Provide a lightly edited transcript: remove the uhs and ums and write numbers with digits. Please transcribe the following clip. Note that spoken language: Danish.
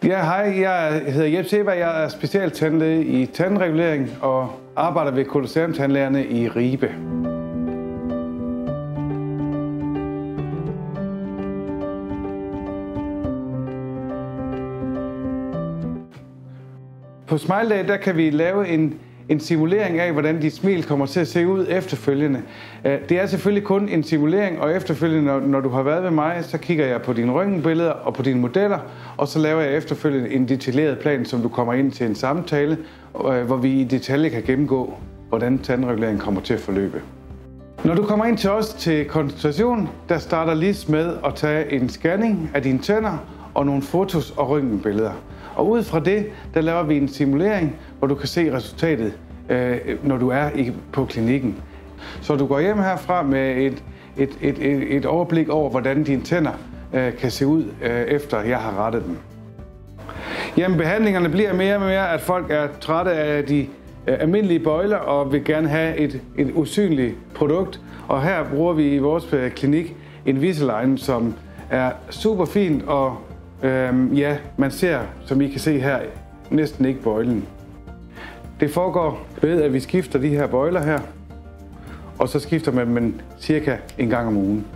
Ja, hej. Jeg hedder Jeppe Seberg. Jeg er specialtandlæge i tandregulering og arbejder ved Colosseum-tandlægerne i Ribe. På SmileDay der kan vi lave en simulering af, hvordan dit smil kommer til at se ud efterfølgende. Det er selvfølgelig kun en simulering, og efterfølgende, når du har været ved mig, så kigger jeg på dine røntgenbilleder og på dine modeller, og så laver jeg efterfølgende en detaljeret plan, som du kommer ind til en samtale, hvor vi i detalje kan gennemgå, hvordan tandreguleringen kommer til at forløbe. Når du kommer ind til os til konsultation, der starter Lis med at tage en scanning af dine tænder og nogle fotos og røntgenbilleder. Og ud fra det, der laver vi en simulering, hvor du kan se resultatet, når du er på klinikken. Så du går hjem herfra med et overblik over, hvordan dine tænder kan se ud, efter jeg har rettet dem. Jamen, behandlingerne bliver mere og mere, at folk er trætte af de almindelige bøjler og vil gerne have et usynligt produkt. Og her bruger vi i vores klinik Invisalign, som er super fint, og ja, man ser, som I kan se her, næsten ikke bøjlen. Det foregår ved, at vi skifter de her bøjler her, og så skifter man dem cirka en gang om ugen.